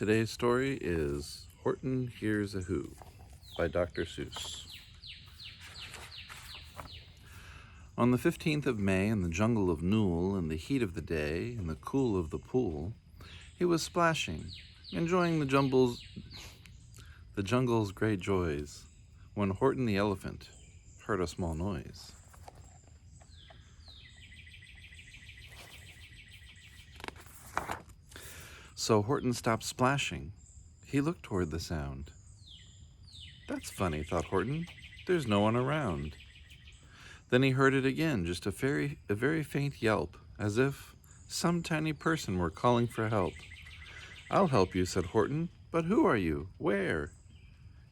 Today's story is Horton Hears a Who by Dr. Seuss. On the 15th of May, in the jungle of Newell, in the heat of the day, in the cool of the pool, he was splashing, enjoying the jungle's great joys, when Horton the elephant heard a small noise. So Horton stopped splashing. He looked toward the sound. "That's funny," thought Horton. "There's no one around." Then he heard it again, just a very faint yelp, as if some tiny person were calling for help. "I'll help you," said Horton. "But who are you? Where?"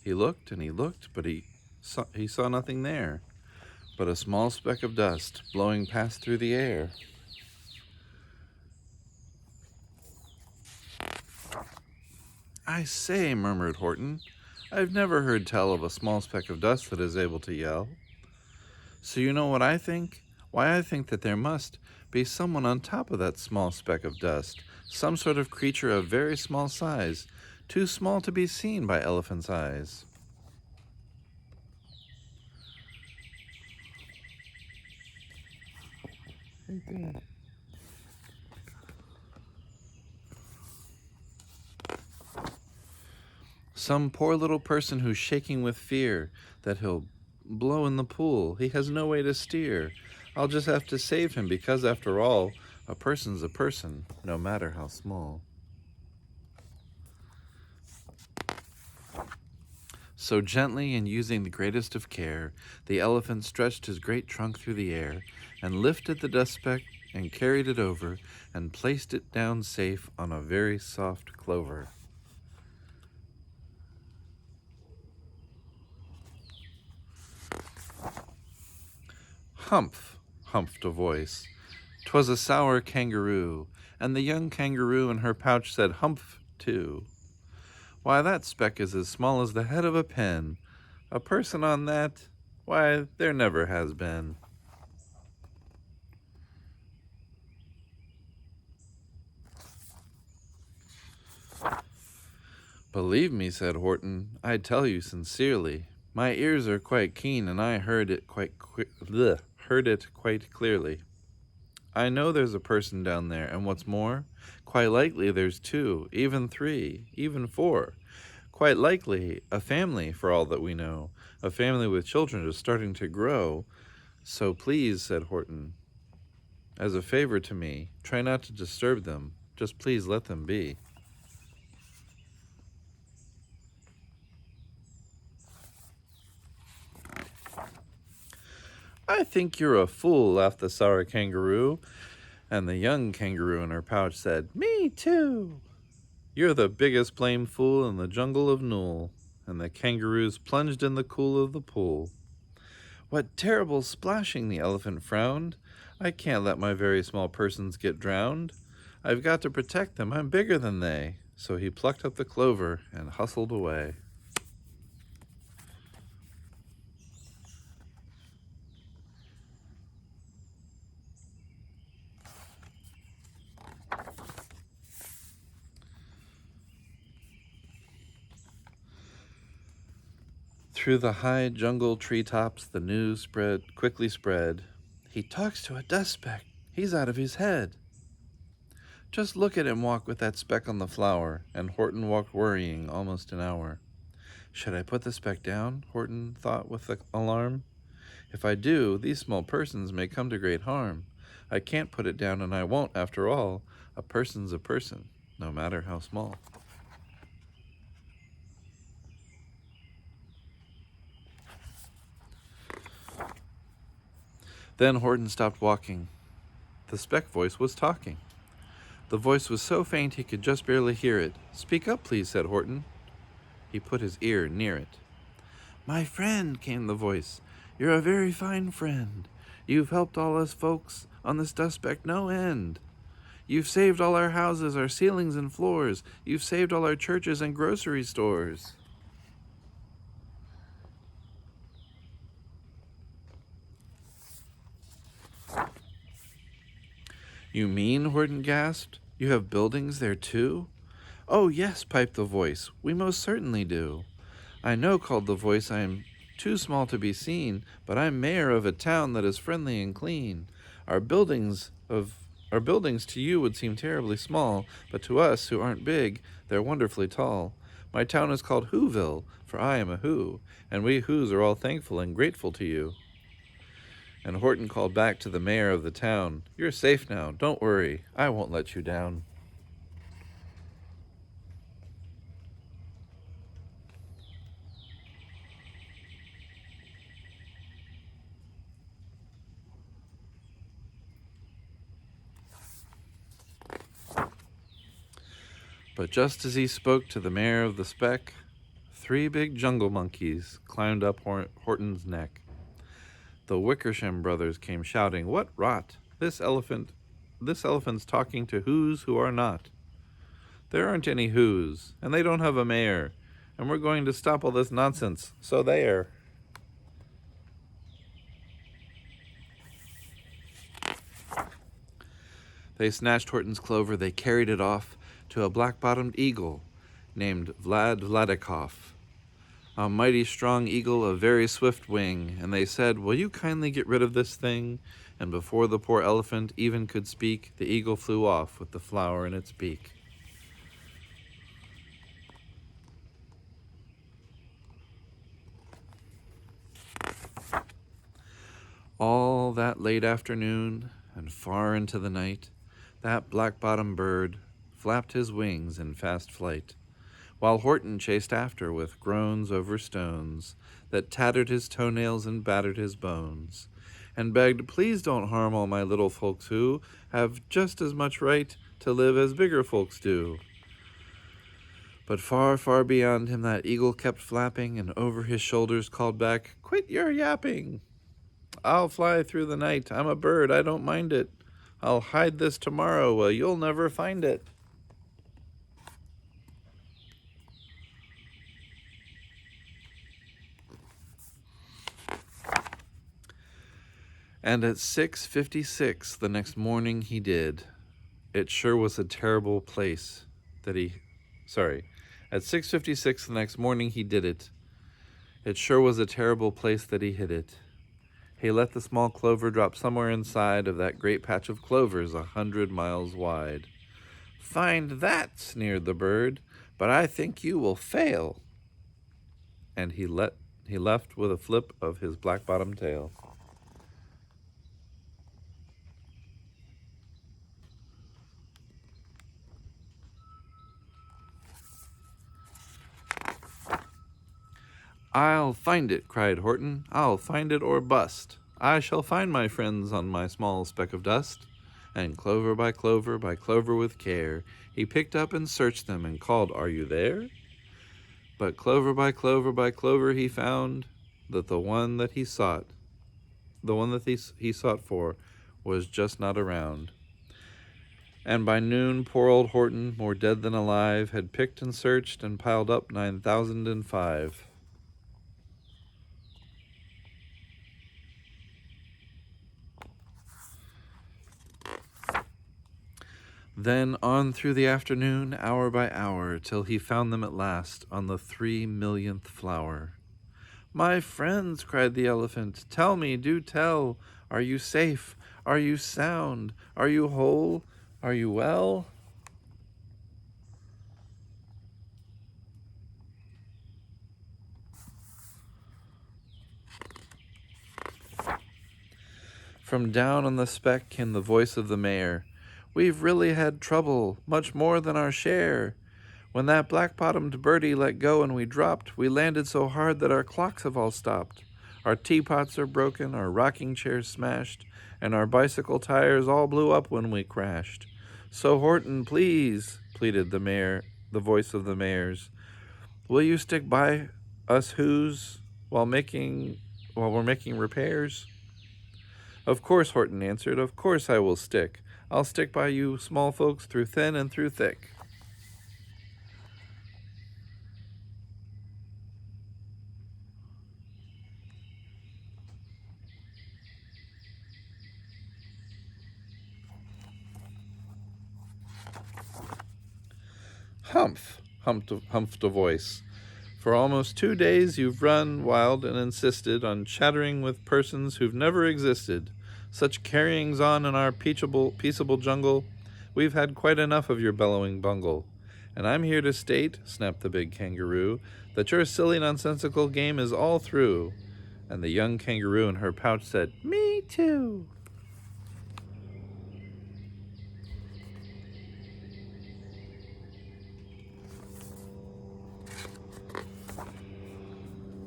He looked and he looked, but he saw nothing there, but a small speck of dust blowing past through the air. "I say," murmured Horton, "I've never heard tell of a small speck of dust that is able to yell. So you know what I think? Why, I think that there must be someone on top of that small speck of dust, some sort of creature of very small size, too small to be seen by elephants' eyes." Some poor little person who's shaking with fear that he'll blow in the pool. He has no way to steer. I'll just have to save him because, after all, a person's a person, no matter how small. So gently and using the greatest of care, the elephant stretched his great trunk through the air and lifted the dust speck and carried it over and placed it down safe on a very soft clover. "Humph," humphed a voice. 'Twas a sour kangaroo, and the young kangaroo in her pouch said humph too. "Why, that speck is as small as the head of a pin. A person on that? Why, there never has been." "Believe me," said Horton, "I tell you sincerely. My ears are quite keen, and I heard it quite clearly. I know there's a person down there, and what's more, quite likely there's two, even three, even four. Quite likely a family, for all that we know, a family with children just starting to grow. So please," said Horton, "as a favor to me, try not to disturb them. Just please let them be." "I think you're a fool," laughed the sour kangaroo, and the young kangaroo in her pouch said, "Me too." "You're the biggest blame fool in the jungle of Newell," and the kangaroos plunged in the cool of the pool. "What terrible splashing!" the elephant frowned. "I can't let my very small persons get drowned. I've got to protect them. I'm bigger than they." So he plucked up the clover and hustled away. Through the high jungle treetops the news quickly spread. "He talks to a dust speck. He's out of his head." Just look at him walk with that speck on the flower, and Horton walked worrying almost an hour. "Should I put the speck down?" Horton thought with alarm. "If I do, these small persons may come to great harm. I can't put it down, and I won't, after all. A person's a person, no matter how small." Then Horton stopped walking. The speck voice was talking. The voice was so faint he could just barely hear it. "Speak up, please," said Horton. He put his ear near it. "My friend," came the voice, "you're a very fine friend. You've helped all us folks on this dust speck no end. You've saved all our houses, our ceilings and floors. You've saved all our churches and grocery stores." "You mean," Horton gasped, "you have buildings there too?" "Oh, yes," piped the voice, "we most certainly do." "I know," called the voice, "I am too small to be seen, but I'm mayor of a town that is friendly and clean. Our buildings of our buildings to you would seem terribly small, but to us who aren't big, they're wonderfully tall. My town is called Whoville, for I am a Who, and we Whos are all thankful and grateful to you." And Horton called back to the mayor of the town, "You're safe now. Don't worry. I won't let you down." But just as he spoke to the mayor of the speck, 3 big jungle monkeys climbed up Horton's neck. The Wickersham brothers came shouting, "What rot! This elephant's talking to Whos who are not. There aren't any Whos, and they don't have a mayor, and we're going to stop all this nonsense, so there." They snatched Horton's clover, they carried it off to a black-bottomed eagle named Vladikoff, a mighty strong eagle of very swift wing, and they said, "Will you kindly get rid of this thing?" And before the poor elephant even could speak, the eagle flew off with the flower in its beak. All that late afternoon and far into the night, that black-bottomed bird flapped his wings in fast flight, while Horton chased after with groans over stones that tattered his toenails and battered his bones, and begged, "Please don't harm all my little folks who have just as much right to live as bigger folks do." But far, far beyond him that eagle kept flapping, and over his shoulders called back, "Quit your yapping! I'll fly through the night. I'm a bird, I don't mind it. I'll hide this tomorrow, well, you'll never find it." And at 6:56 the next morning he did. It sure was a terrible place that he... Sorry. At 6:56 the next morning he did it. It sure was a terrible place that he hid it. He let the small clover drop somewhere inside of that great patch of clovers 100 miles wide. "Find that," sneered the bird, "but I think you will fail." And he left with a flip of his black-bottomed tail. "I'll find it," cried Horton. "I'll find it or bust. I shall find my friends on my small speck of dust." And clover by clover by clover with care, he picked up and searched them and called, "Are you there?" But clover by clover by clover he found that the one that he sought for, was just not around. And by noon poor old Horton, more dead than alive, had picked and searched and piled up 9,005. Then on through the afternoon, hour by hour, till he found them at last on the 3 millionth flower. "My friends," cried the elephant, "tell me, do tell, are you safe? Are you sound? Are you whole? Are you well?" From down on the speck came the voice of the mayor. "We've really had trouble, much more than our share. When that black-bottomed birdie let go and we dropped, we landed so hard that our clocks have all stopped. Our teapots are broken, our rocking chairs smashed, and our bicycle tires all blew up when we crashed. So Horton, please," pleaded the voice of the mayor's, "will you stick by us Whos while we're making repairs?" "Of course," Horton answered, "of course I will stick. I'll stick by you small folks through thin and through thick." Humph, humphed a voice. For almost 2 days you've run wild and insisted on chattering with persons who've never existed. Such carryings on in our peaceable jungle, we've had quite enough of your bellowing bungle. And I'm here to state, snapped the big kangaroo, that your silly nonsensical game is all through. And the young kangaroo in her pouch said, "Me too."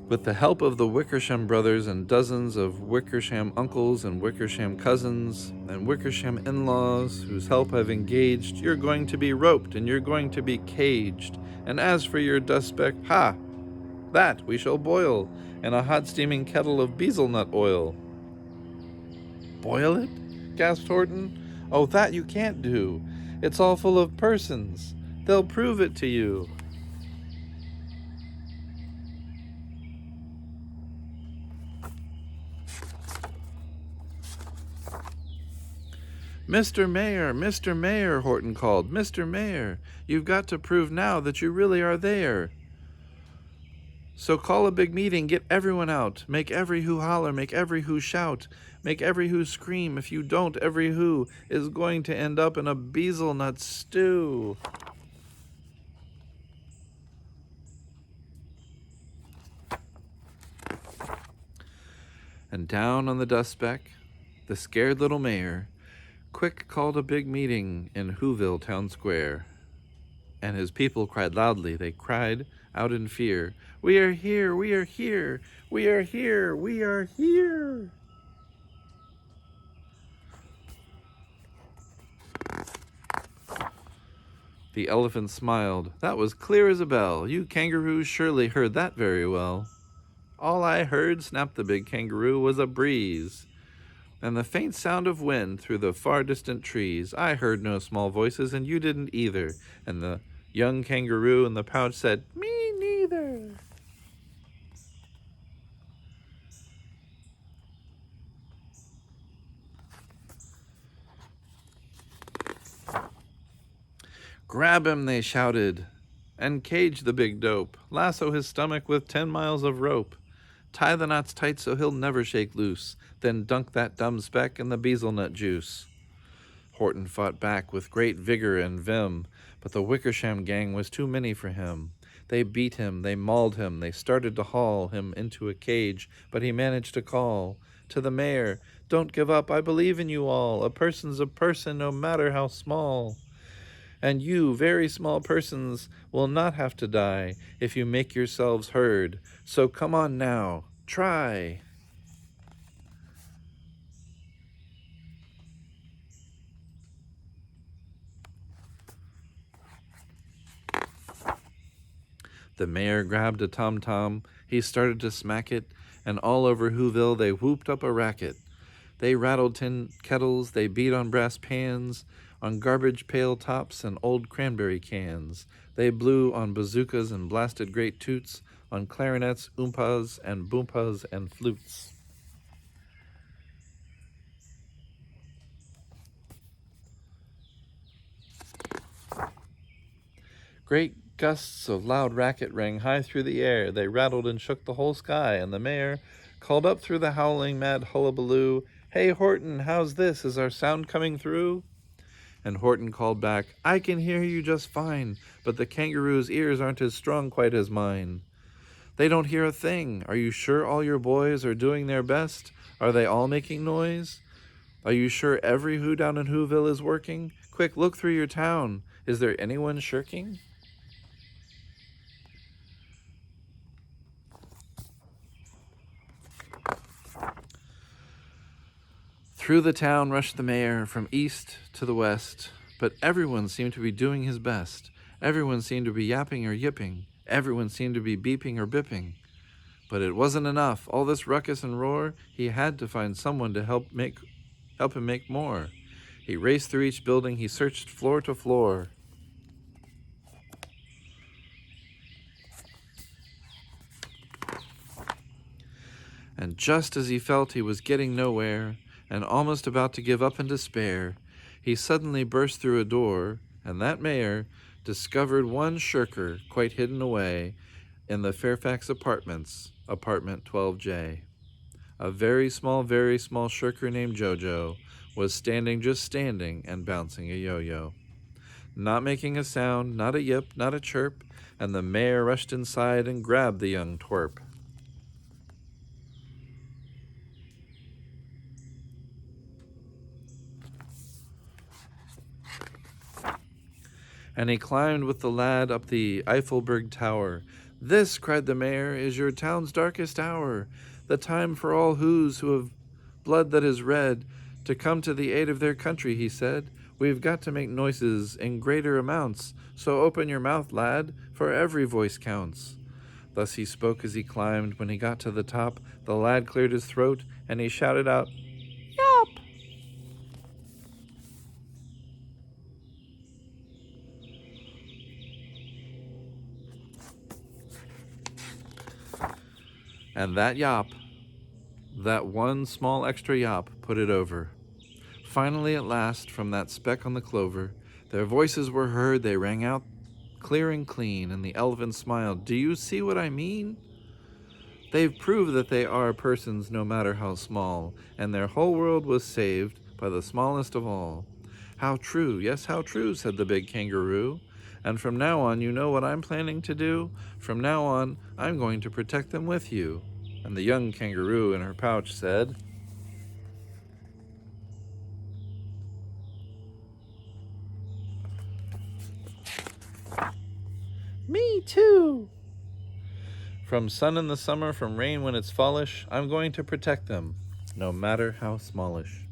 With the help of the Wickersham brothers and dozens of Wickersham uncles and Wickersham cousins and Wickersham in-laws whose help I've engaged, you're going to be roped and you're going to be caged. And as for your dust speck, that we shall boil in a hot steaming kettle of bezelnut oil. Boil it? Gasped Horton. Oh, that you can't do. It's all full of persons. They'll prove it to you. Mr. Mayor, Horton called. Mr. Mayor, you've got to prove now that you really are there. So call a big meeting, get everyone out. Make every who holler, make every who shout. Make every who scream. If you don't, every who is going to end up in a bezelnut stew. And down on the dust speck, the scared little mayor quick called a big meeting in Whoville Town Square. And his people cried loudly. They cried out in fear, "We are here, we are here, we are here, we are here." The elephant smiled. That was clear as a bell. You kangaroos surely heard that very well. All I heard, snapped the big kangaroo, was a breeze and the faint sound of wind through the far distant trees. I heard no small voices, and you didn't either. And the young kangaroo in the pouch said, "Me neither." Grab him, they shouted, and cage the big dope. Lasso his stomach with 10 miles of rope. Tie the knots tight so he'll never shake loose. Then dunk that dumb speck in the bezelnut juice. Horton fought back with great vigor and vim, but the Wickersham gang was too many for him. They beat him, they mauled him, they started to haul him into a cage, but he managed to call to the mayor, "Don't give up, I believe in you all. A person's a person, no matter how small. And you, very small persons, will not have to die if you make yourselves heard. So come on now, try." The mayor grabbed a tom-tom, he started to smack it, and all over Whoville they whooped up a racket. They rattled tin kettles, they beat on brass pans, on garbage pail tops and old cranberry cans. They blew on bazookas and blasted great toots, on clarinets, oompas, and boompas, and flutes. Great gusts of loud racket rang high through the air. They rattled and shook the whole sky, and the mayor called up through the howling mad hullabaloo, "Hey, Horton, how's this? Is our sound coming through?" And Horton called back, "I can hear you just fine, but the kangaroo's ears aren't as strong quite as mine. They don't hear a thing. Are you sure all your boys are doing their best? Are they all making noise? Are you sure every who down in Whoville is working? Quick, look through your town. Is there anyone shirking?" Through the town rushed the mayor, from east to the west, but everyone seemed to be doing his best. Everyone seemed to be yapping or yipping. Everyone seemed to be beeping or bipping. But it wasn't enough. All this ruckus and roar, he had to find someone to help him make more. He raced through each building, he searched floor to floor. And just as he felt he was getting nowhere, and almost about to give up in despair, he suddenly burst through a door, and that mayor discovered one shirker quite hidden away in the Fairfax Apartments, apartment 12J. A very small shirker named Jojo was standing, just standing, and bouncing a yo-yo. Not making a sound, not a yip, not a chirp, and the mayor rushed inside and grabbed the young twerp. And he climbed with the lad up the Eiffelberg Tower. "This," cried the mayor, "is your town's darkest hour, the time for all who have blood that is red, to come to the aid of their country," he said. "We've got to make noises in greater amounts, so open your mouth, lad, for every voice counts." Thus he spoke as he climbed. When he got to the top, the lad cleared his throat, and he shouted out, "Yop!" And that yop, that one small extra yop, put it over. Finally, at last, from that speck on the clover, their voices were heard. They rang out clear and clean, and the elephant smiled. "Do you see what I mean? They've proved that they are persons no matter how small, and their whole world was saved by the smallest of all." "How true, yes, how true," said the big kangaroo. "And from now on, you know what I'm planning to do? From now on, I'm going to protect them with you." And the young kangaroo in her pouch said, "Me too. From sun in the summer, from rain when it's fallish, I'm going to protect them, no matter how smallish."